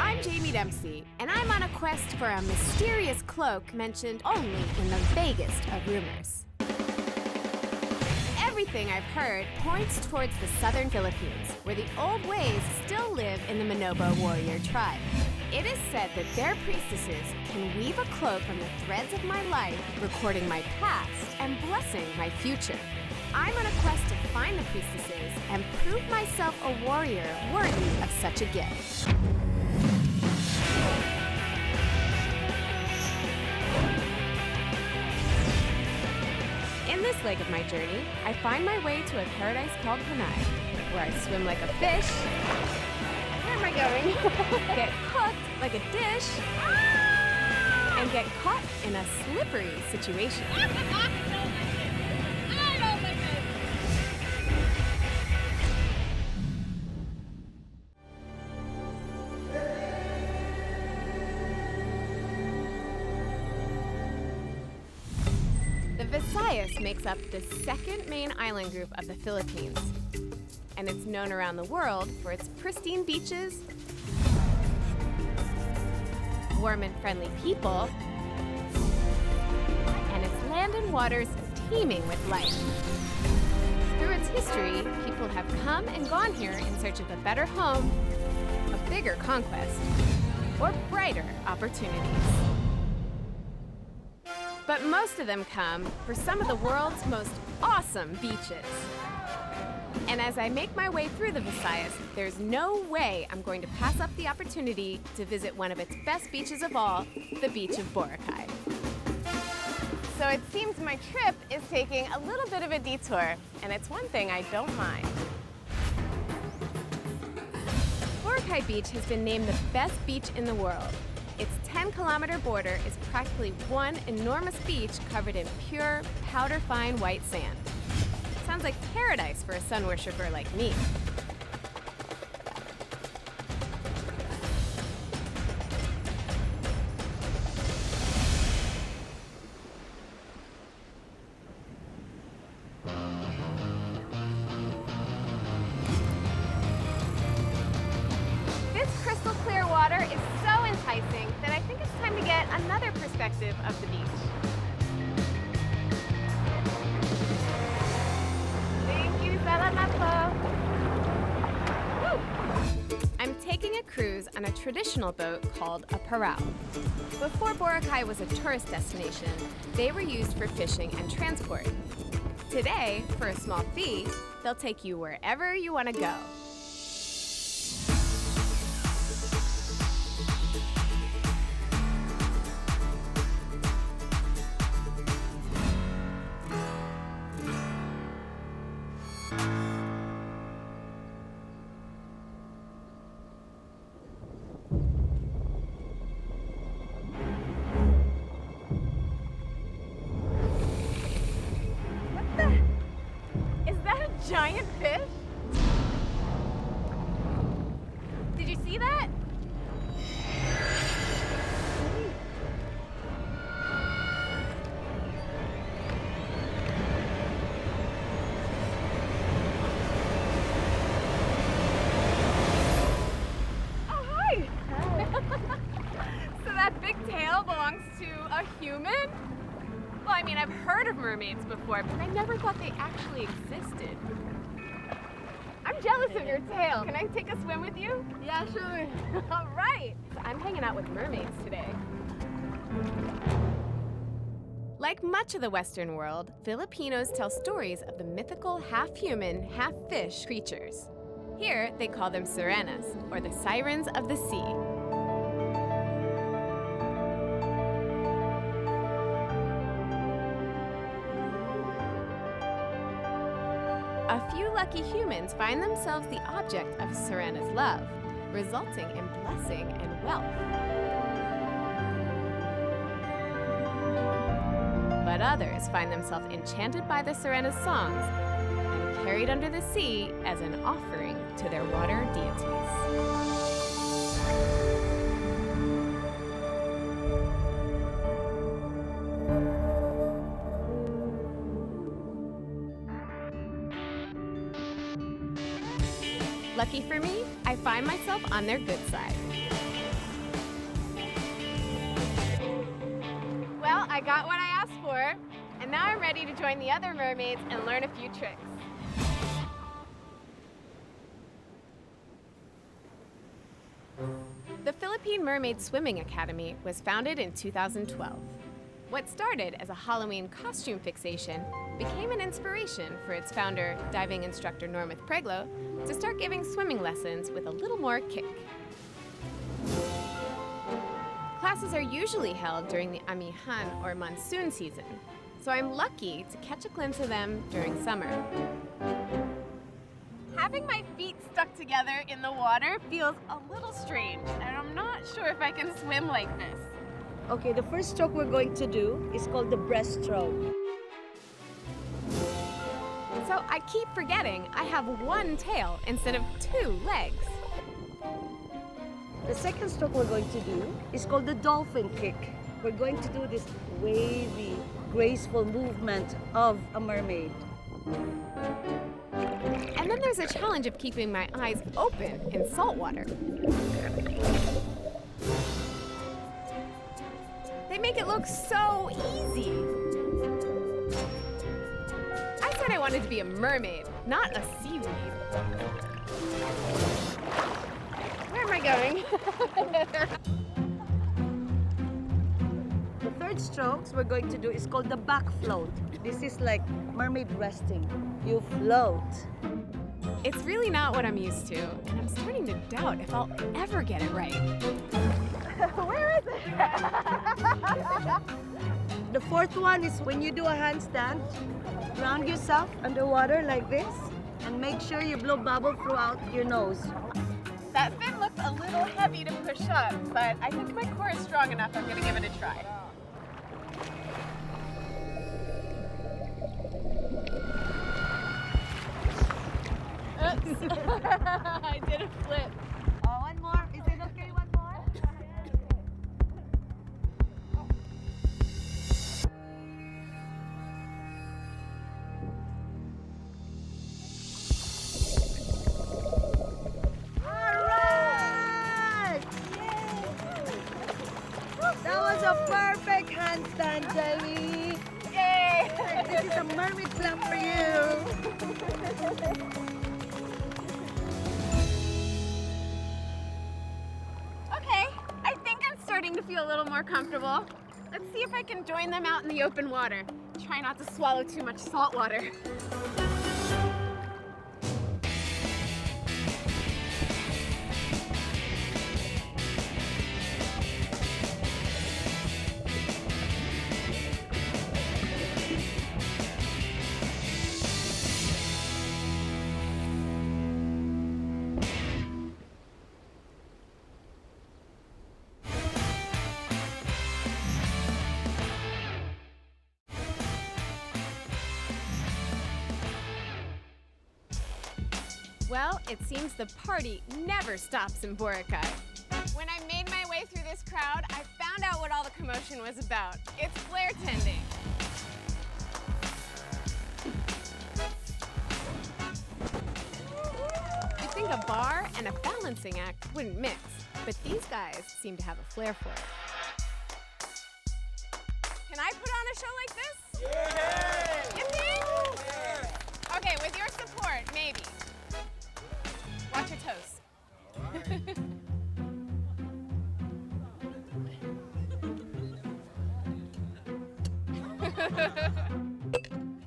I'm Jamie Dempsey, and I'm on a quest for a mysterious cloak mentioned only in the vaguest of rumors. Everything I've heard points towards the southern Philippines, where the old ways still live in the Manobo warrior tribe. It is said that their priestesses can weave a cloak from the threads of my life, recording my past and blessing my future. I'm on a quest to find the priestesses and prove myself a warrior worthy of such a gift. In this leg of my journey, I find my way to a paradise called Panay, where I swim like a fish. Where am I going? Get cooked like a dish. And get caught in a slippery situation. The Visayas makes up the second main island group of the Philippines, and it's known around the world for its pristine beaches, warm and friendly people, and its land and waters teeming with life. Through its history, people have come and gone here in search of a better home, a bigger conquest, or brighter opportunities. But most of them come for some of the world's most awesome beaches. And as I make my way through the Visayas, there's no way I'm going to pass up the opportunity to visit one of its best beaches of all, the beach of Boracay. So it seems my trip is taking a little bit of a detour, and it's one thing I don't mind. Boracay Beach has been named the best beach in the world. Its 10-kilometer border is practically one enormous beach covered in pure, powder-fine white sand. Sounds like paradise for a sun worshiper like me. This crystal clear water is so enticing that I think it's time to get another perspective of the beach. I'm taking a cruise on a traditional boat called a Paraw. Before Boracay was a tourist destination, they were used for fishing and transport. Today, for a small fee, they'll take you wherever you want to go. Giant fish? Did you see that? Oh, hi! So that big tail belongs to a human? Well, I mean, I've heard of mermaids before, but I never thought they actually existed. I'm jealous of your tail. Can I take a swim with you? Yeah, sure. All right. I'm hanging out with mermaids today. Like much of the Western world, Filipinos tell stories of the mythical half-human, half-fish creatures. Here, they call them Sirenas, or the sirens of the sea. A few lucky humans find themselves the object of Sirena's love, resulting in blessing and wealth. But others find themselves enchanted by the Sirena's songs and carried under the sea as an offering to their water deities. Lucky for me, I find myself on their good side. Well, I got what I asked for, and now I'm ready to join the other mermaids and learn a few tricks. The Philippine Mermaid Swimming Academy was founded in 2012. What started as a Halloween costume fixation became an inspiration for its founder, diving instructor Normith Preglo, to start giving swimming lessons with a little more kick. Classes are usually held during the amihan or monsoon season, so I'm lucky to catch a glimpse of them during summer. Having my feet stuck together in the water feels a little strange, and I'm not sure if I can swim like this. Okay, the first stroke we're going to do is called the breaststroke. So I keep forgetting I have one tail instead of two legs. The second stroke we're going to do is called the dolphin kick. We're going to do this wavy, graceful movement of a mermaid. And then there's a challenge of keeping my eyes open in salt water. They make it look so easy. I said I wanted to be a mermaid, not a seaweed. Where am I going? The third strokes we're going to do is called the back float. This is like mermaid resting. You float. It's really not what I'm used to, and I'm starting to doubt if I'll ever get it right. Where is it? The fourth one is when you do a handstand, ground yourself underwater like this, and make sure you blow bubble throughout your nose. That fin looks a little heavy to push up, but I think my core is strong enough. I'm gonna give it a try. Oops. I did a flip. Oh, one more. Is it okay? One more? All right! That was a perfect handstand, Jaime. Yay! This is a mermaid clap for you. Starting to feel a little more comfortable. Let's see if I can join them out in the open water. Try not to swallow too much salt water. Well, it seems the party never stops in Boracay. When I made my way through this crowd, I found out what all the commotion was about. It's flare tending. You'd think a bar and a balancing act wouldn't mix, but these guys seem to have a flair for it. Can I put on a show like this? Yeah! You think? Yeah. Okay, with your support, maybe. Watch your toes.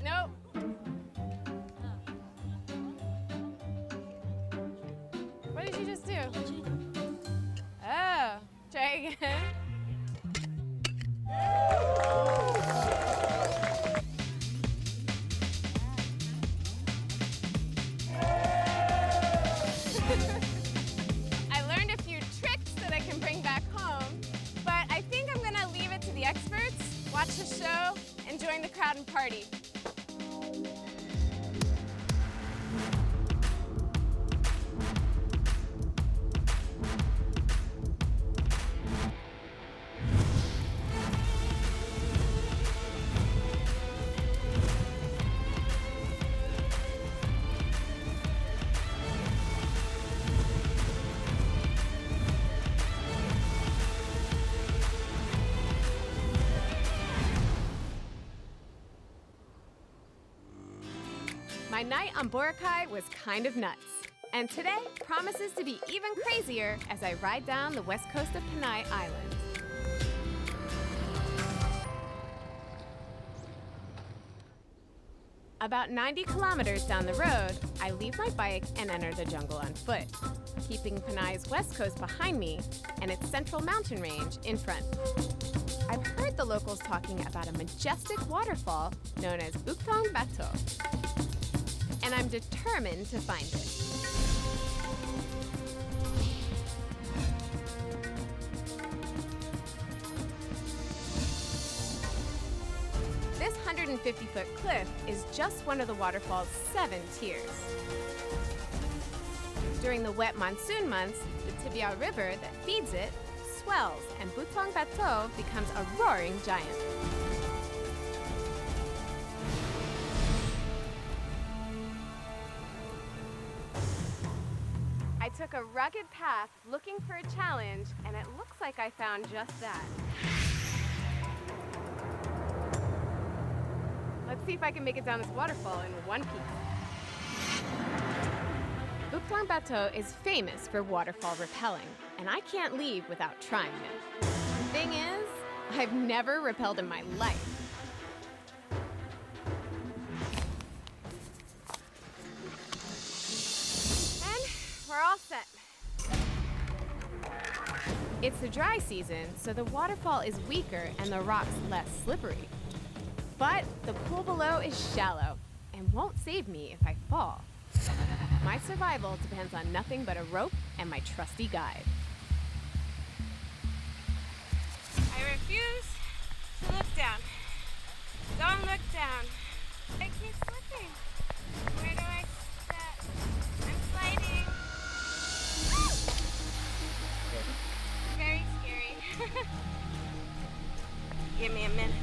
Nope. What did you just do? Oh, try again. I learned a few tricks that I can bring back home, but I think I'm gonna leave it to the experts, watch the show, and join the crowd and party. My night on Boracay was kind of nuts. And today promises to be even crazier as I ride down the west coast of Panay Island. About 90 kilometers down the road, I leave my bike and enter the jungle on foot, keeping Panay's west coast behind me and its central mountain range in front. I've heard the locals talking about a majestic waterfall known as Bukthong Bato, and I'm determined to find it. This 150-foot cliff is just one of the waterfall's 7 tiers. During the wet monsoon months, the Tibia River that feeds it swells and Bukthong Bato becomes a roaring giant. I took a rugged path looking for a challenge, and it looks like I found just that. Let's see if I can make it down this waterfall in one piece. Bukthong Bato is famous for waterfall rappelling, and I can't leave without trying it. The thing is, I've never rappelled in my life. And we're all set. It's the dry season, so the waterfall is weaker and the rocks less slippery. But the pool below is shallow and won't save me if I fall. My survival depends on nothing but a rope and my trusty guide. I refuse to look down. Don't look down. I keep slipping. Where do I step? I'm sliding. Very scary. Give me a minute.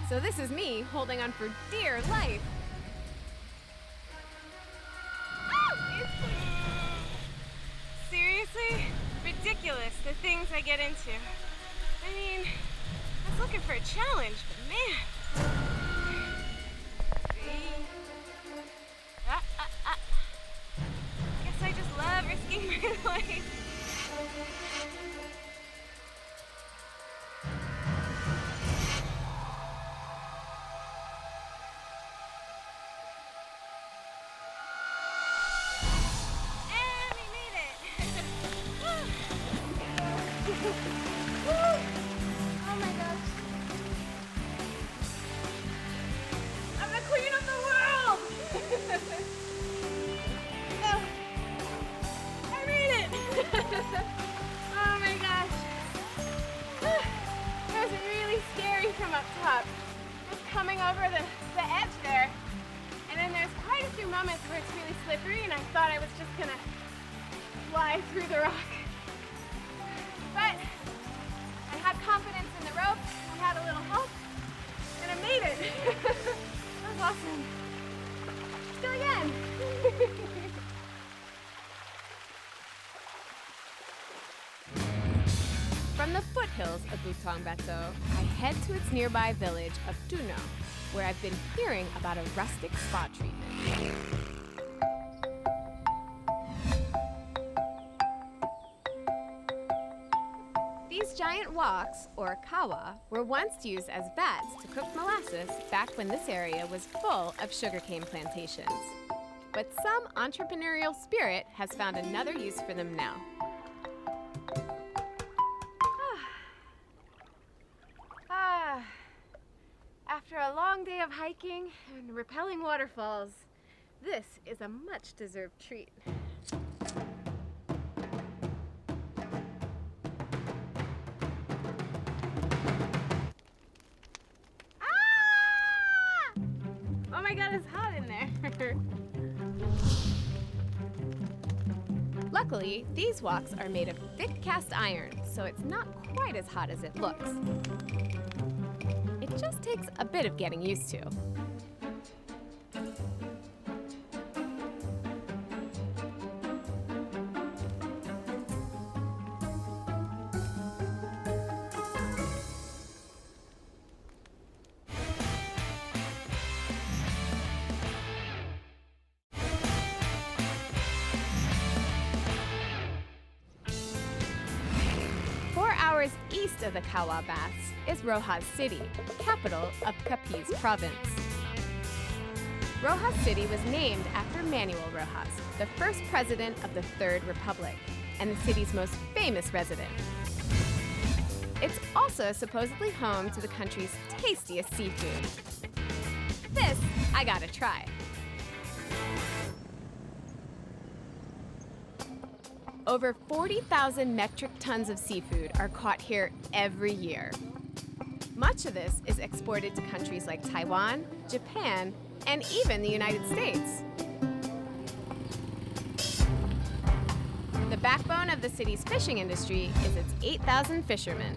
So this is me holding on for dear life. Seriously? Ridiculous, the things I get into. I mean, I was looking for a challenge, but man. Guess I just love risking my life. Oh my gosh. I'm the queen of the world! Oh, I made it! Oh my gosh. That was really scary from up top. Just coming over the edge there. And then there's quite a few moments where it's really slippery and I thought I was just gonna fly through the rock. But I had confidence in the rope, I had a little help, and I made it. That was awesome. Let's go again. From the foothills of Bukthong Bato, I head to its nearby village of Tuno, where I've been hearing about a rustic spa treatment. These giant woks, or kawa, were once used as vats to cook molasses back when this area was full of sugarcane plantations. But some entrepreneurial spirit has found another use for them now. After a long day of hiking and rappelling waterfalls, this is a much-deserved treat. Oh my god, it's hot in there. Luckily, these woks are made of thick cast iron, so it's not quite as hot as it looks. It just takes a bit of getting used to. hours east of the Kawa Baths is Rojas City, capital of Capiz Province. Rojas City was named after Manuel Rojas, the first president of the Third Republic, and the city's most famous resident. It's also supposedly home to the country's tastiest seafood. This, I gotta try. Over 40,000 metric tons of seafood are caught here every year. Much of this is exported to countries like Taiwan, Japan, and even the United States. The backbone of the city's fishing industry is its 8,000 fishermen.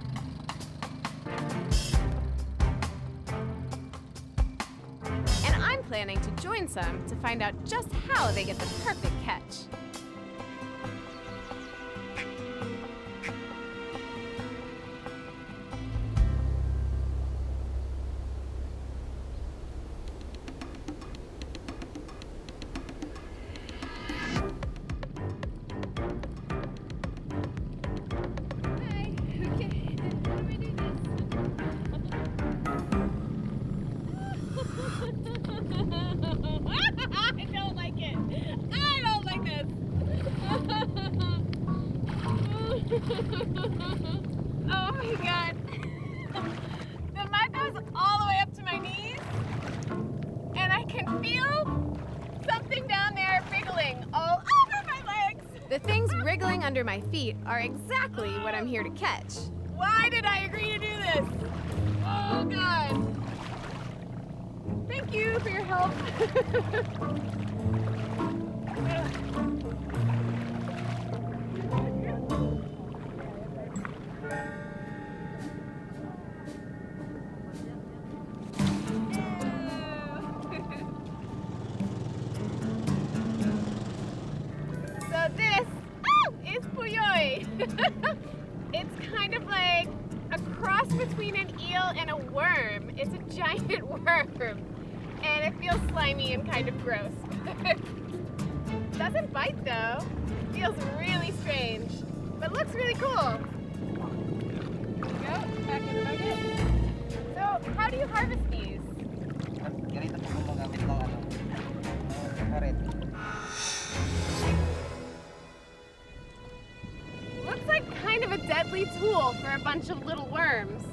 And I'm planning to join some to find out just how they get the perfect catch. Oh my god. The mud goes all the way up to my knees, and I can feel something down there wriggling all over my legs. The things wriggling under my feet are exactly what I'm here to catch. Why did I agree to do this? Oh god. Thank you for your help. It's kind of like a cross between an eel and a worm. It's a giant worm, and it feels slimy and kind of gross. Doesn't bite though. Feels really strange, but looks really cool. There we go, back in the bucket. So, how do you harvest these? Ganito po gumagamit ng karet. Looks like kind of a deadly tool for a bunch of little worms.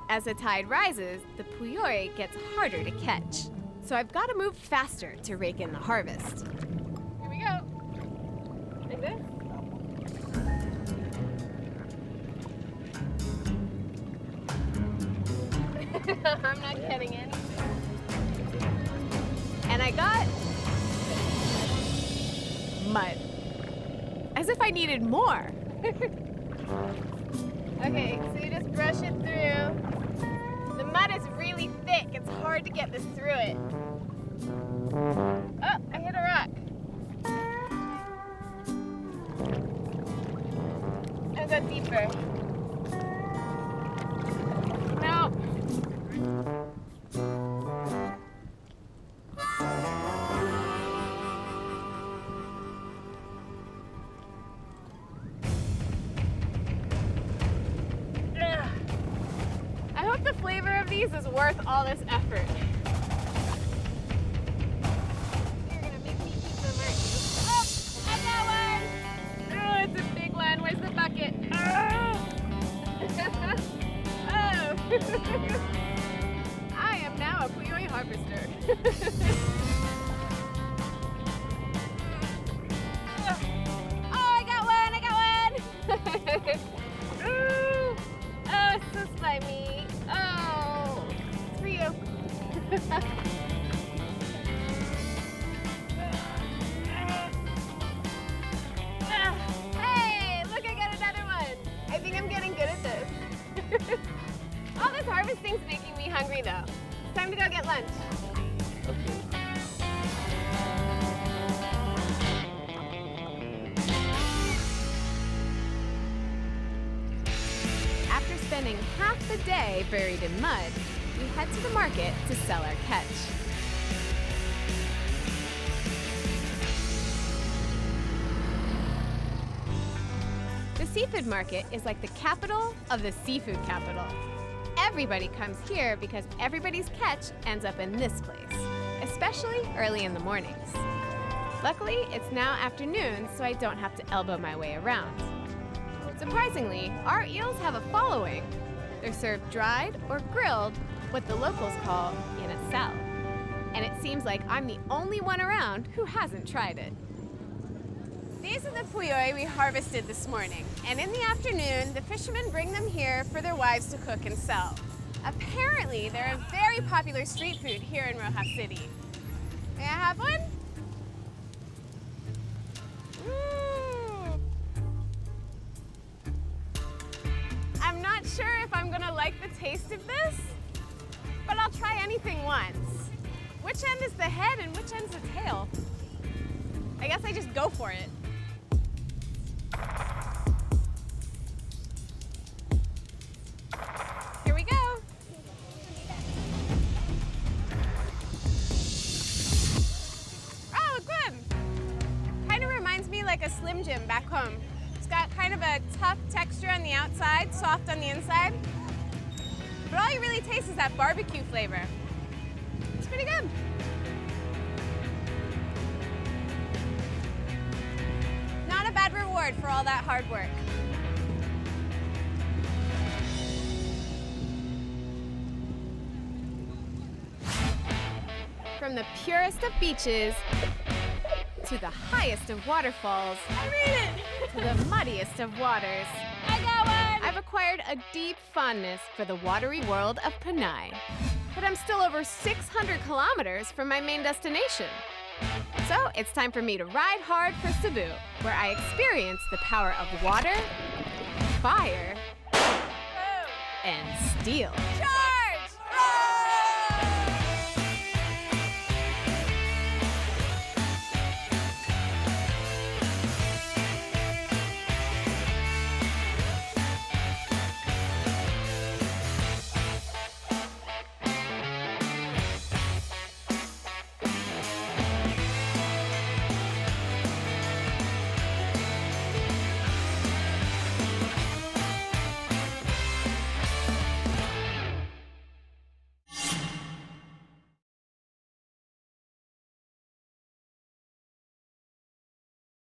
As the tide rises, the puyoy gets harder to catch. So I've got to move faster to rake in the harvest. Here we go. Like this? I'm not getting anything. And I got mud. As if I needed more. Okay, so you just brush it through. The mud is really thick. It's hard to get this through it. Oh, I hit a rock. I'll go deeper. No. I hope the flavor of these is worth all this effort. You're gonna make me eat them, aren't you? Oh, I got one! Oh, it's a big one. Where's the bucket? Oh! Oh! I am now a puyoy harvester. Oh, I got one! I got one! Ooh. Oh, it's so slimy. Oh, it's for you. Hey, look, I got another one. I think I'm getting good at this. All this harvesting's making me hungry, though. It's time to go get lunch. Okay. After spending half the day buried in mud, we head to the market to sell our catch. The seafood market is like the capital of the seafood capital. Everybody comes here because everybody's catch ends up in this place, especially early in the mornings. Luckily, it's now afternoon, so I don't have to elbow my way around. Surprisingly, our eels have a following. They're served dried or grilled, what the locals call in a cell. And it seems like I'm the only one around who hasn't tried it. These are the puyoy we harvested this morning, and in the afternoon, the fishermen bring them here for their wives to cook and sell. Apparently, they're a very popular street food here in Rojas City. May I have one? I'm not sure if I'm gonna like the taste of this, but I'll try anything once. Which end is the head and which end's the tail? I guess I just go for it. Here we go. Oh, good. Kind of reminds me like a Slim Jim back home. It's got kind of a tough texture on the outside, soft on the inside. But all you really taste is that barbecue flavor. It's pretty good. Not a bad reward for all that hard work. From the purest of beaches to the highest of waterfalls, I made it! To the muddiest of waters, I got one! I've acquired a deep fondness for the watery world of Panay. But I'm still over 600 kilometers from my main destination. So it's time for me to ride hard for Cebu, where I experience the power of water, fire, and steel. Charge!